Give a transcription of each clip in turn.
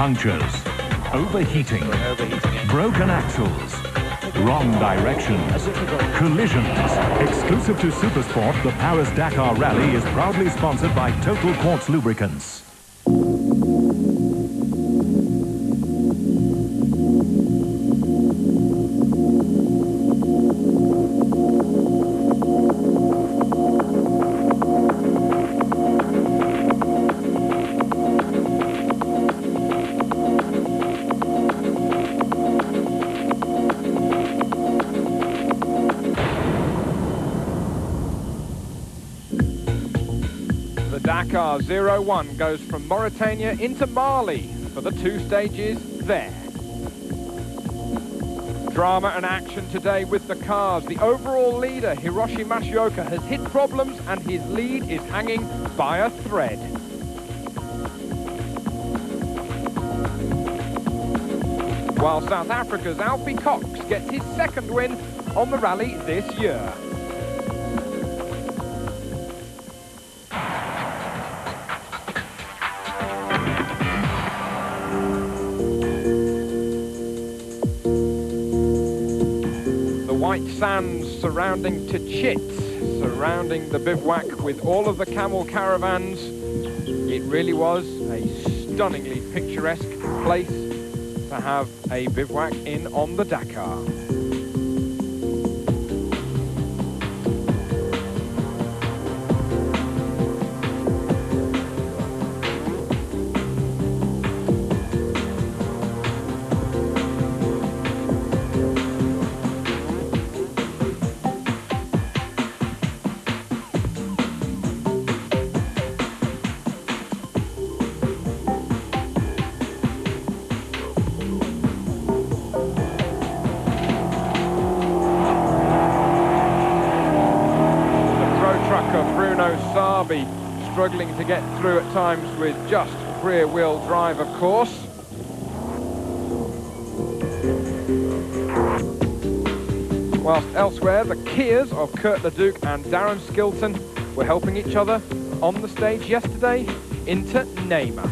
punctures, overheating, broken axles, wrong directions, collisions. Exclusive to Supersport, the Paris Dakar Rally is proudly sponsored by Total Quartz Lubricants. Dakar 01 goes from Mauritania into Mali for the 2 stages there. Drama and action today with the cars. The overall leader, Hiroshi Mashioka, has hit problems and his lead is hanging by a thread. While South Africa's Alfie Cox gets his 2nd win on the rally this year. White sands surrounding Tichit, surrounding the bivouac with all of the camel caravans. It really was a stunningly picturesque place to have a bivouac in on the Dakar. Struggling to get through at times with just rear-wheel drive, of course. Whilst elsewhere, the Kias of Kurt Leduc and Darren Skilton were helping each other on the stage yesterday into Neymar.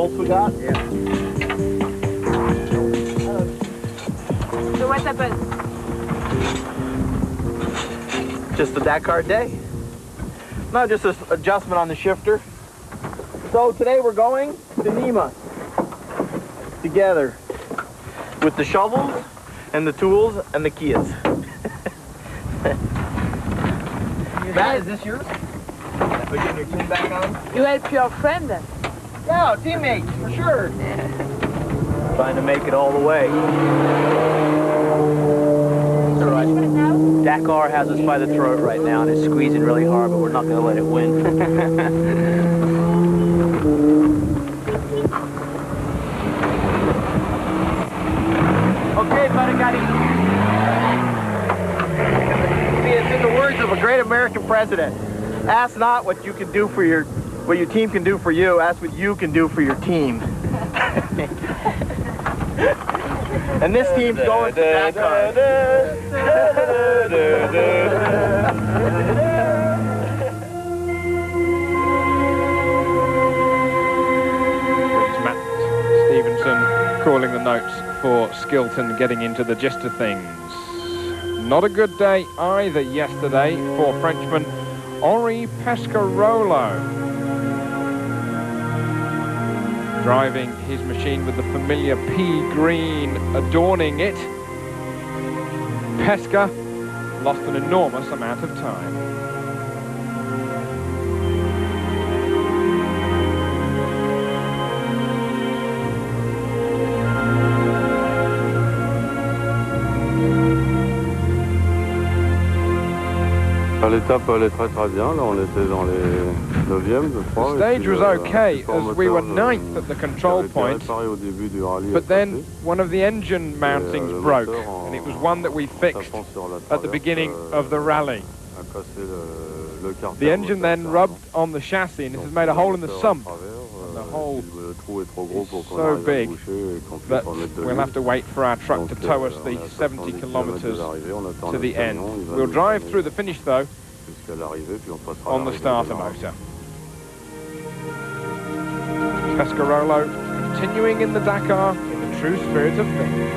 We got? Yeah. So what happened? Just the Dakar day. No, just an adjustment on the shifter. So today we're going to Nima together with the shovels and the tools and the Kias. Matt, is this yours? Are you getting your tune back on? You help your friend? Yeah, teammates, for sure. Trying to make it all the way. All right. Dakar has us by the throat right now, and it's squeezing really hard, but we're not going to let it win. Okay, buddy. See, it's in the words of a great American president. Ask not what you can do for what your team can do for you, ask what you can do for your team. And this team's going to Dakar. Matt Stevenson calling the notes for Skilton getting into the gist of things. Not a good day either yesterday for Frenchman Henri Pescarolo. Driving his machine with the familiar pea green adorning it. Pesca lost an enormous amount of time. L'étape allait très très bien, là on était dans les 9e je crois. The stage was okay as we were 9th at the control point, but then one of the engine mountings broke, and it was one that we fixed at the beginning of the rally. The engine then rubbed on the chassis and it has made a hole in the sump. The hole is so big that we'll have to wait for our truck to tow us the 70 kilometres to the end. We'll drive through the finish though on the starter motor. Pescarolo continuing in the Dakar in the true spirit of things.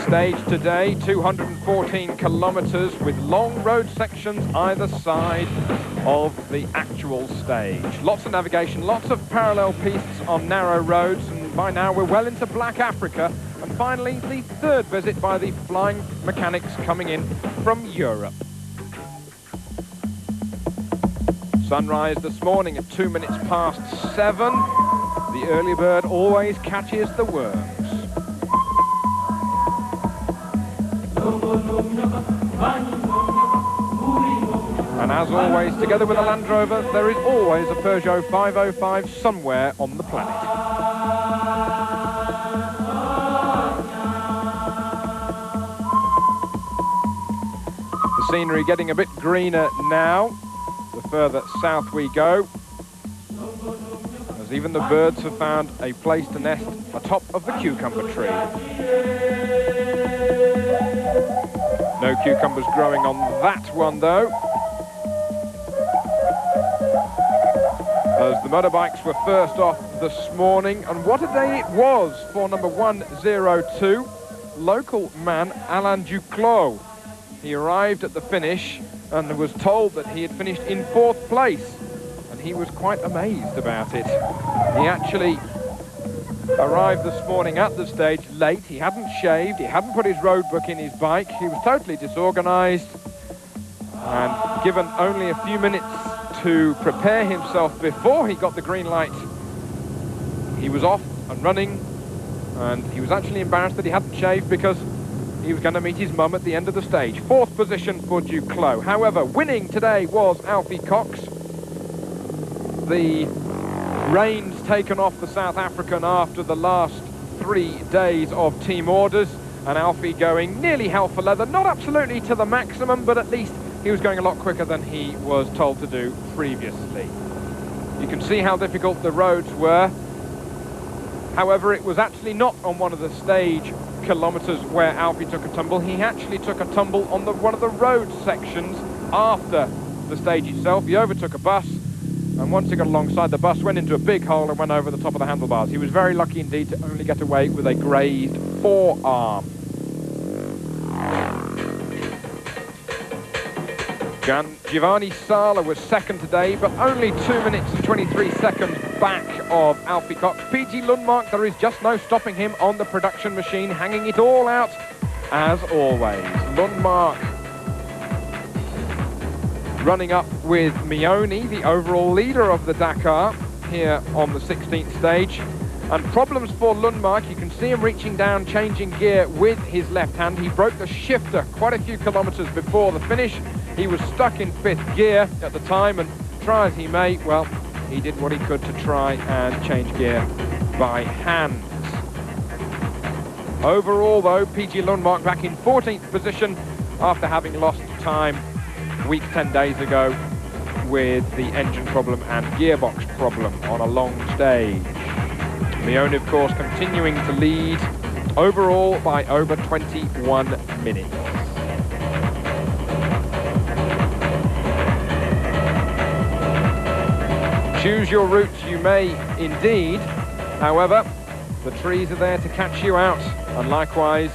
Stage today, 214 kilometres with long road sections either side of the actual stage. Lots of navigation, lots of parallel pistes on narrow roads, and by now we're well into Black Africa. And finally, the third visit by the flying mechanics coming in from Europe. Sunrise this morning at 7 minutes. The early bird always catches the worms. And as always, together with a Land Rover, there is always a Peugeot 505 somewhere on the planet. The scenery getting a bit greener now, the further south we go, as even the birds have found a place to nest atop of the cucumber tree. No cucumbers growing on that one though, as the motorbikes were first off this morning. And what a day it was for number 102, local man Alain Duclos. He arrived at the finish and was told that he had finished in 4th place, and he was quite amazed about it. He actually arrived this morning at the stage late. He hadn't shaved, he hadn't put his road book in his bike, he was totally disorganised, and given only a few minutes to prepare himself before he got the green light, he was off and running, and he was actually embarrassed that he hadn't shaved because he was going to meet his mum at the end of the stage. 4th position for Duclos. However, winning today was Alfie Cox. The reins taken off the South African after the last 3 days of team orders, and Alfie going nearly hell for leather, not absolutely to the maximum, but at least he was going a lot quicker than he was told to do previously. You can see how difficult the roads were. However, it was actually not on one of the stage kilometres where Alfie took a tumble. He actually took a tumble on one of the road sections after the stage itself. He overtook a bus, and once he got alongside, the bus went into a big hole and went over the top of the handlebars. He was very lucky indeed to only get away with a grazed forearm. Giovanni Sala was second today, but only 2 minutes and 23 seconds back of Alfie Cox. PG Lundmark, there is just no stopping him on the production machine, hanging it all out as always. Lundmark running up with Mioni, the overall leader of the Dakar, here on the 16th stage. And problems for Lundmark, you can see him reaching down, changing gear with his left hand. He broke the shifter quite a few kilometres before the finish. He was stuck in 5th gear at the time, and try as he may, well, he did what he could to try and change gear by hand. Overall, though, PG Lundmark back in 14th position after having lost time a week 10 days ago with the engine problem and gearbox problem on a long stage. Mioni, of course, continuing to lead overall by over 21 minutes. Choose your route you may indeed. However, the trees are there to catch you out, and likewise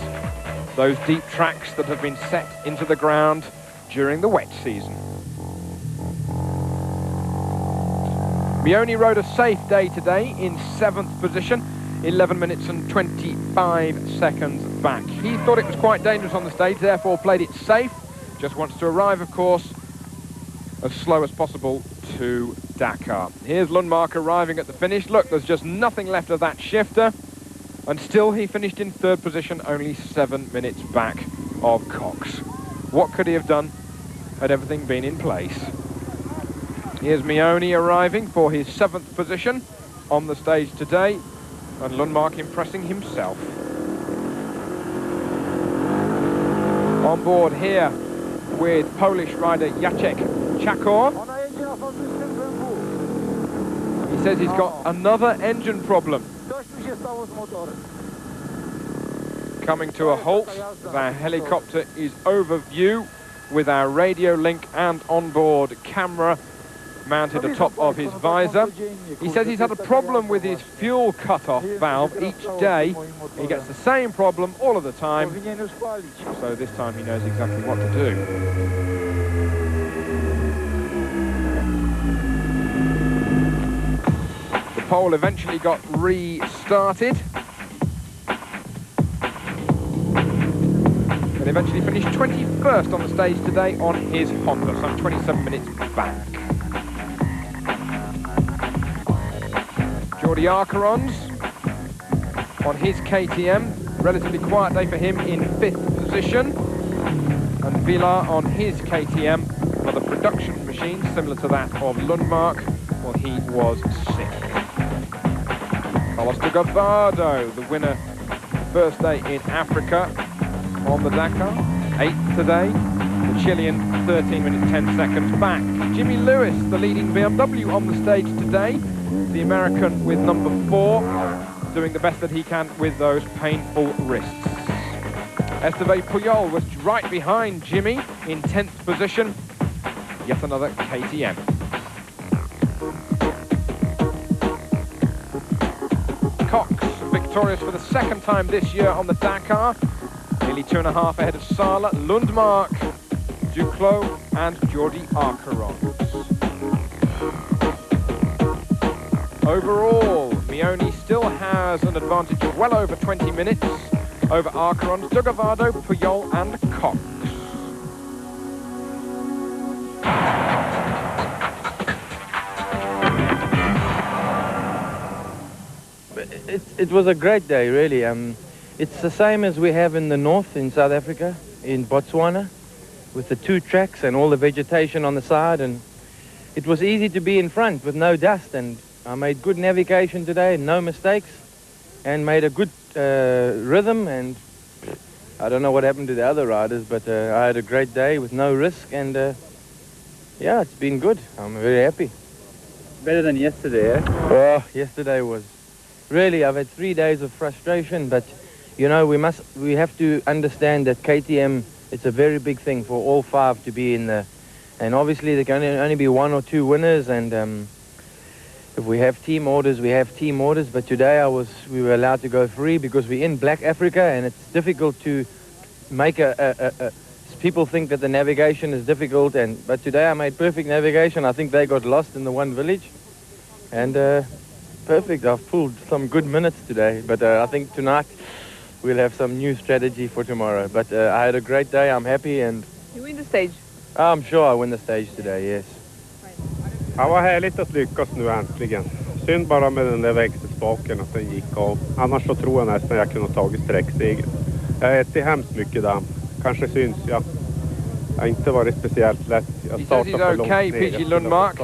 those deep tracks that have been set into the ground during the wet season. Mioni rode a safe day today in 7th position. 11 minutes and 25 seconds back. He thought it was quite dangerous on the stage, therefore played it safe. Just wants to arrive, of course, as slow as possible to Dakar. Here's Lundmark arriving at the finish. Look, there's just nothing left of that shifter. And still he finished in third position, only 7 minutes back of Cox. What could he have done had everything been in place? Here's Mioni arriving for his 7th position on the stage today, and Lundmark impressing himself. On board here with Polish rider Jacek Czakor. He says he's got another engine problem. Coming to a halt as our helicopter is over view with our radio link and onboard camera mounted atop of his visor. He says he's had a problem with his fuel cut-off valve each day. He gets the same problem all of the time, so this time he knows exactly what to do. The pole eventually got restarted and eventually finished 21st on the stage today on his Honda, some 27 minutes back. Jordi Arcarons on his KTM, relatively quiet day for him in 5th position. And Villa on his KTM, another production machine similar to that of Lundmark, well, he was 6th. Carlos de Gavado, the winner first day in Africa on the Dakar, 8th today. The Chilean 13 minutes 10 seconds back. Jimmy Lewis, the leading BMW on the stage today. The American with number 4, doing the best that he can with those painful wrists. Esteban Pujol was right behind Jimmy in 10th position. Yet another KTM. Cox victorious for the 2nd time this year on the Dakar. Nearly 2.5 ahead of Sala, Lundmark, Duclos and Jordi Arcarons. Overall, Mioni still has an advantage of well over 20 minutes over Arcarons, de Gavado, Pujol and Cox. It was a great day, really. It's the same as we have in the north in South Africa, in Botswana, with the 2 tracks and all the vegetation on the side, and it was easy to be in front with no dust, and I made good navigation today, no mistakes, and made a good rhythm, and I don't know what happened to the other riders, but I had a great day with no risk, and yeah, it's been good. I'm very happy. Better than yesterday, eh? Oh, yesterday was really, I've had 3 days of frustration, but you know, we have to understand that KTM, it's a very big thing for all 5 to be in the, and obviously there can only be 1 or 2 winners, and if we have team orders, we have team orders, but today we were allowed to go free because we're in Black Africa, and it's difficult to make people think that the navigation is difficult, but today I made perfect navigation. I think they got lost in the one village, and perfect. I've pulled some good minutes today, but I think tonight we'll have some new strategy for tomorrow. But I had a great day. I'm happy, and you win the stage. I'm sure I win the stage today. Yes. Ja, vad härligt att lyckas nu äntligen. Synd bara med den där växelspaken att den gick av. Annars så tror jag nästan jag kunde ha tagit sträckstegen. Jag har ätit hemskt mycket damm. Kanske syns jag. Jag har inte varit speciellt lätt. He says he's okay, PG Lundmark.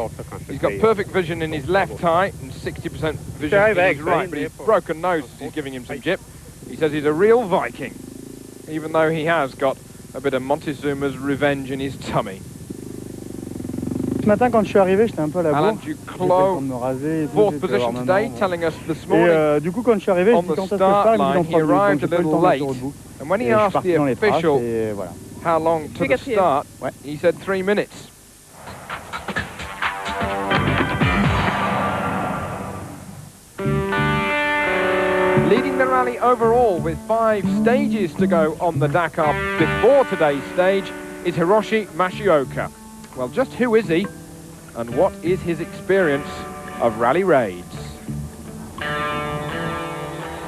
He's got perfect vision in his left eye and 60% vision in his right, but his broken nose is giving him some jip. He says he's a real Viking, even though he has got a bit of Montezuma's revenge in his tummy. Ce matin, quand je suis arrivé, j'étais un peu à la bourre. Alan Duclos, 4th position today, telling us this morning du coup, quand je suis arrivé, on the start line, he arrived a little late, and when he asked the official how long to the start, he said 3 minutes. Leading the rally overall with 5 stages to go on the Dakar before today's stage is Hiroshi Mashioka. Well, just who is he, and what is his experience of rally raids?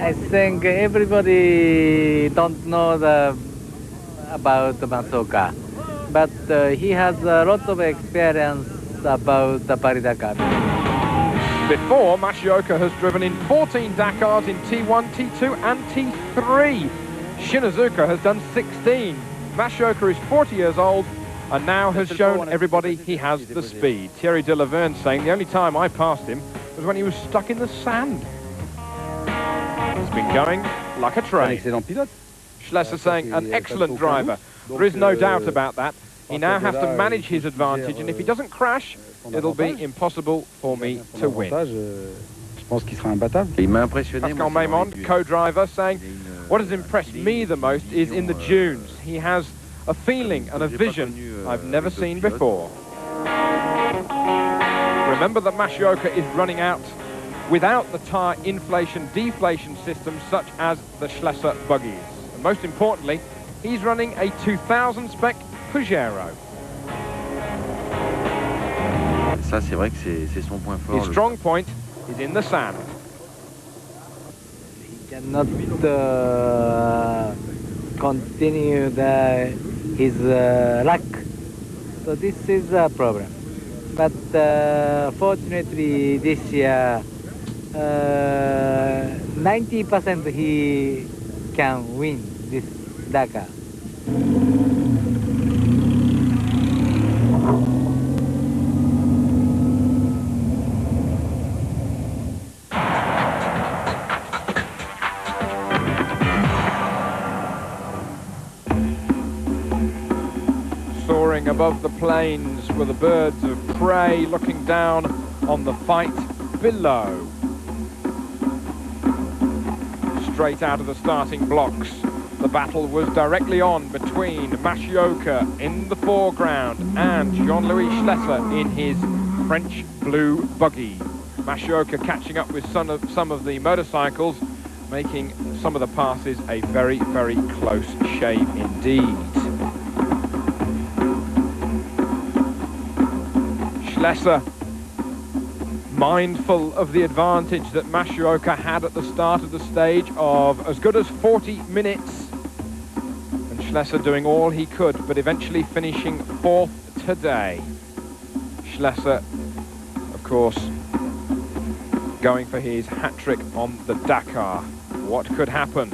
I think everybody don't know about Matsuoka, but he has a lot of experience about the Paris-Dakar. Before, Mashioka has driven in 14 Dakars in T1, T2 and T3. Shinazuka has done 16. Mashioka is 40 years old and now has shown everybody he has the speed. Thierry de Laverne saying the only time I passed him was when he was stuck in the sand. He's been going like a train. Schlesser saying an excellent driver. There is no doubt about that. He now has to manage his advantage, and if he doesn't crash, it'll be impossible for me to win. Pascal Maimon, co-driver, saying, what has impressed me the most is in the dunes. He has a feeling and a vision I've never seen before. Remember that Mashioka is running out without the tyre inflation-deflation system such as the Schlesser buggies. And most importantly, he's running a 2000 spec Pajero. His strong point is in the sand. He cannot continue his luck. So this is a problem. But fortunately this year, 90% he can win this Dakar. Soaring above the plains were the birds of prey looking down on the fight below. Straight out of the starting blocks, the battle was directly on between Mashioka in the foreground and Jean-Louis Schlesser in his French blue buggy. Mashioka catching up with some of the motorcycles, making some of the passes a very, very close shave indeed. Schlesser, mindful of the advantage that Mashioka had at the start of the stage of as good as 40 minutes. And Schlesser doing all he could, but eventually finishing 4th today. Schlesser, of course, going for his hat-trick on the Dakar. What could happen?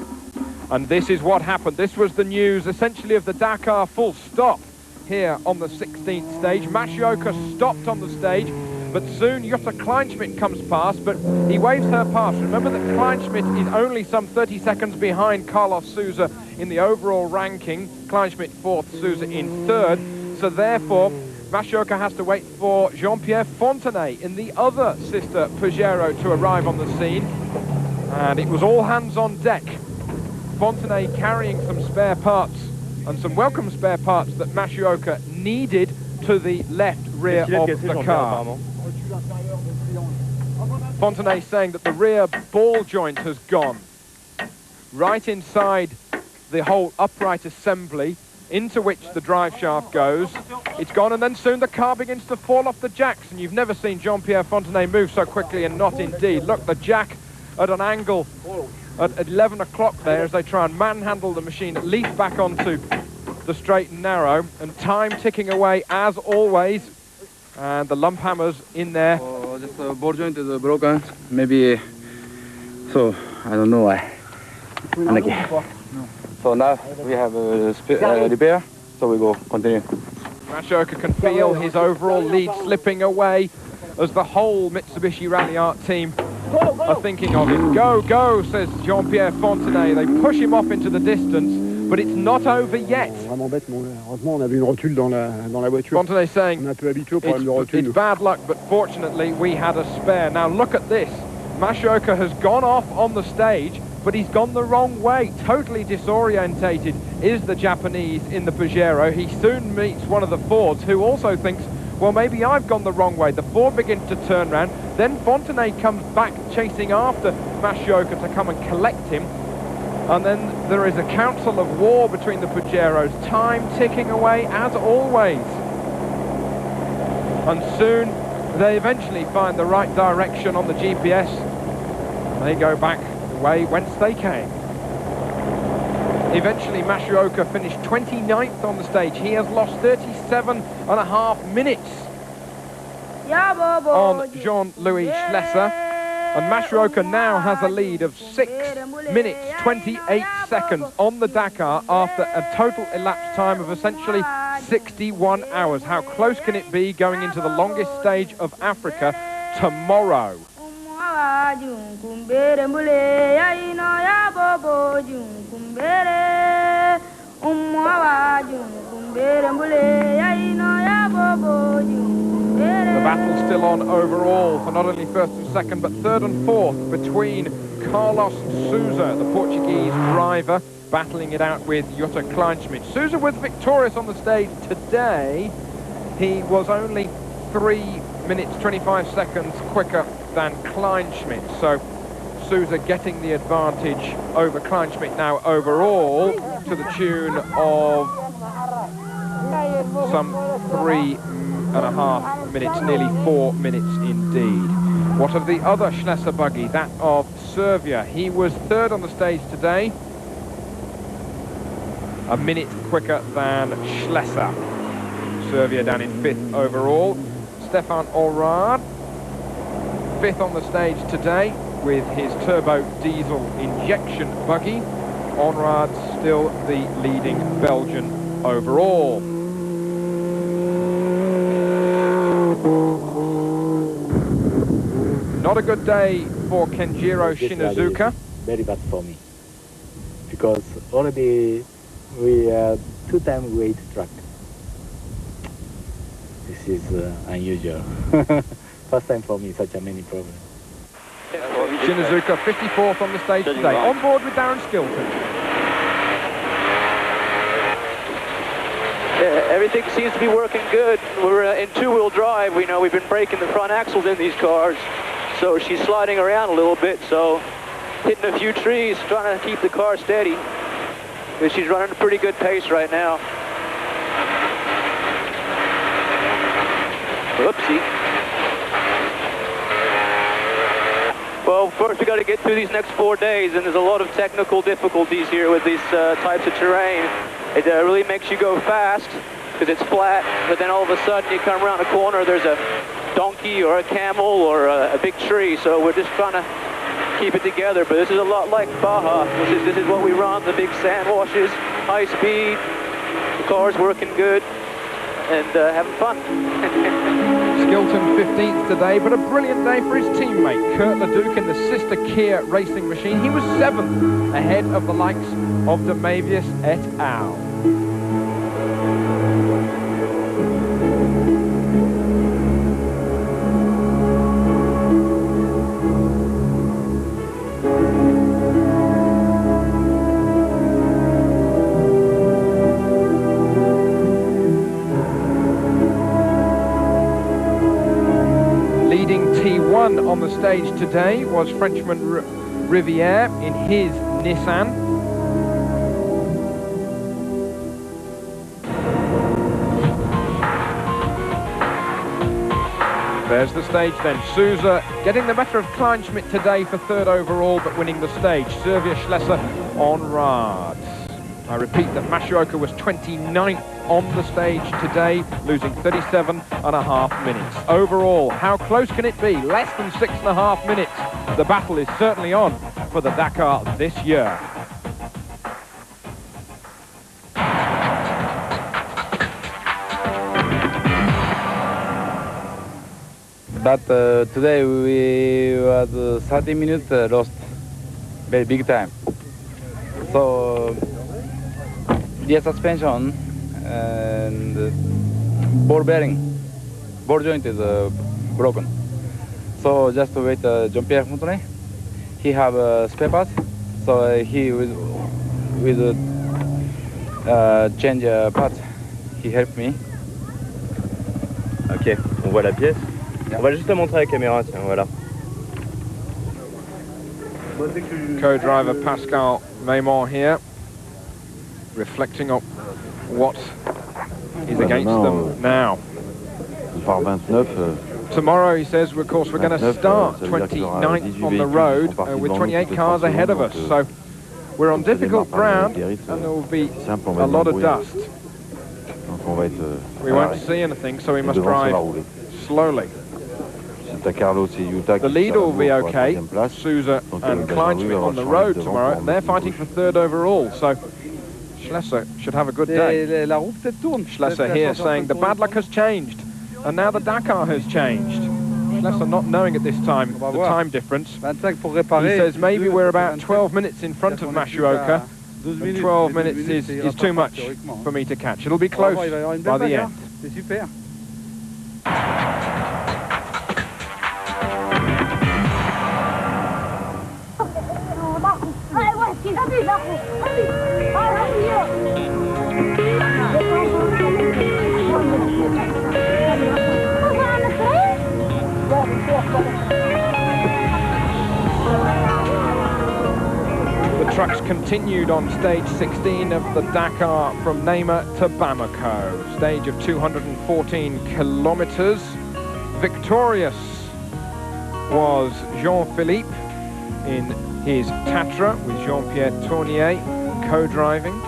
And this is what happened. This was the news, essentially, of the Dakar full stop here on the 16th stage. Mashioka stopped on the stage, but soon Jutta Kleinschmidt comes past, but he waves her past. Remember that Kleinschmidt is only some 30 seconds behind Carlos Souza in the overall ranking. Kleinschmidt 4th, Souza in 3rd. So therefore, Mashioka has to wait for Jean-Pierre Fontenay in the other sister Pajero to arrive on the scene. And it was all hands on deck. Fontenay carrying some spare parts, and some welcome spare parts that Mashioka needed to the left rear of the car. Fontenay saying that the rear ball joint has gone right inside the whole upright assembly into which the drive shaft goes. It's gone, and then soon the car begins to fall off the jacks, and you've never seen Jean-Pierre Fontenay move so quickly, and not indeed. Look, the jack at an angle at 11 o'clock there as they try and manhandle the machine at least back onto the straight and narrow, and time ticking away as always, and the lump hammers in there. This ball joint is broken, maybe, so I don't know why. So now we have a repair, so we go continue. Mashioka can feel his overall lead slipping away as the whole Mitsubishi Rally Art team are thinking of it. Go, go, says Jean-Pierre Fontenay. They push him off into the distance, but it's not over yet. Fontenay saying it's bad luck, but fortunately we had a spare. Now look at this. Mashioka has gone off on the stage, but he's gone the wrong way. Totally disorientated is the Japanese in the Pajero. He soon meets one of the Fords who also thinks, well, maybe I've gone the wrong way. The Ford begins to turn round. Then Fontenay comes back chasing after Mashioka to come and collect him. And then there is a council of war between the Pajeros. Time ticking away as always. And soon they eventually find the right direction on the GPS. They go back way whence they came. Eventually, Masuoka finished 29th on the stage. He has lost 37.5 minutes on Jean-Louis Schlesser. And Masuoka now has a lead of 6 minutes 28 seconds on the Dakar after a total elapsed time of essentially 61 hours. How close can it be going into the longest stage of Africa tomorrow? The battle's still on overall for not only first and second, but third and fourth between Carlos Sousa, the Portuguese driver, battling it out with Jutta Kleinschmidt. Sousa was victorious on the stage today. He was only 3 minutes 25 seconds quicker than Kleinschmidt. So Sousa getting the advantage over Kleinschmidt now overall to the tune of some 3.5 minutes, nearly 4 minutes indeed. What of the other Schlesser buggy? That of Servia. He was third on the stage today, a minute quicker than Schlesser. Servia down in 5th overall. Stefan Olrad, 5th on the stage today with his turbo diesel injection buggy. Olrad still the leading Belgian overall. Not a good day for Kenjiro Shinazuka. Very bad for me, because already we are 2-time weight truck. This is unusual. First time for me, such a many problems. Shinazuka 54th on the stage today, on board with Darren Skilton. Everything seems to be working good. We're in two-wheel drive. We know we've been breaking the front axles in these cars, so she's sliding around a little bit, so hitting a few trees, trying to keep the car steady. But she's running a pretty good pace right now. Oopsie. Well, first we got to get through these next 4 days, and there's a lot of technical difficulties here with these types of terrain. It really makes you go fast because it's flat, but then all of a sudden you come around a corner, there's a donkey or a camel or a big tree, so we're just trying to keep it together. But this is a lot like Baja. This is what we run, the big sand washes, high speed, the car's working good, and having fun. Skilton 15th today, but a brilliant day for his teammate, Kurt Leduc in the sister Kia racing machine. He was 7th, ahead of the likes of de Mavius et al. On the stage today was Frenchman Riviere in his Nissan. There's the stage then. Sousa getting the better of Kleinschmidt today for 3rd overall, but winning the stage. Servia, Schlesser, Olrad. I repeat that Masuoka was 29th on the stage today, losing 37.5 minutes. Overall, how close can it be? Less than 6.5 minutes. The battle is certainly on for the Dakar this year. But today we was 30 minutes lost, very big time. So rear suspension and ball bearing, ball joint is broken. So just to wait Jean-Pierre Fontenay. He have spare parts, so he will change parts. He helped me. Ok, on voit la pièce. On va juste la montrer à la caméra, tiens, voilà. Co-driver Pascal Maimon here, reflecting on what is against them now. Par 29, Tomorrow, he says, of course, we're going to start 29th on the road with 28 cars ahead of us. So we're on difficult ground, and there will be a lot of dust. We won't see anything, so we must drive slowly. The lead will be okay. Souza and Kleinschmidt on the road tomorrow. They're fighting for third overall, so Schlesser should have a good day. Schlesser here saying the bad luck has changed, and now the Dakar has changed. Schlesser not knowing at this time the time difference. He says maybe we're about 12 minutes in front of Masuoka, and 12 minutes is too much for me to catch. It'll be close by the end. The trucks continued on stage 16 of the Dakar from Namur to Bamako. Stage of 214 kilometers. Victorious was Jean-Philippe in his Tatra with Jean-Pierre Tournier co-driving.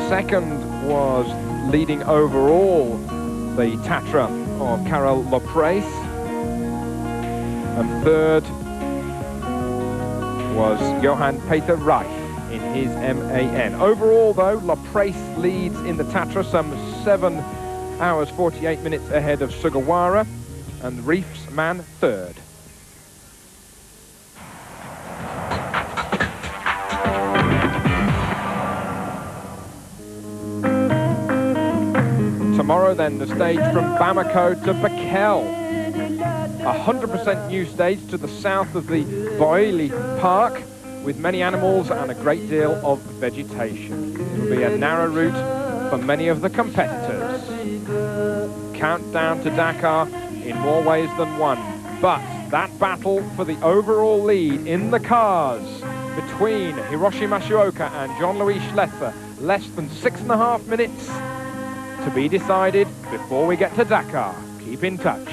Second was leading overall the Tatra of Karel Loprace. And third was Johan Peter Reif in his MAN. Overall, though, Loprace leads in the Tatra, some 7 hours 48 minutes ahead of Sugawara, and Reif's man third. Tomorrow, then, the stage from Bamako to Bakel. 100% new stage to the south of the Boili Park, with many animals and a great deal of vegetation. It will be a narrow route for many of the competitors. Countdown to Dakar in more ways than one. But that battle for the overall lead in the cars between Hiroshi Masuoka and Jean-Louis Schlesser, less than 6.5 minutes to be decided before we get to Dakar. Keep in touch.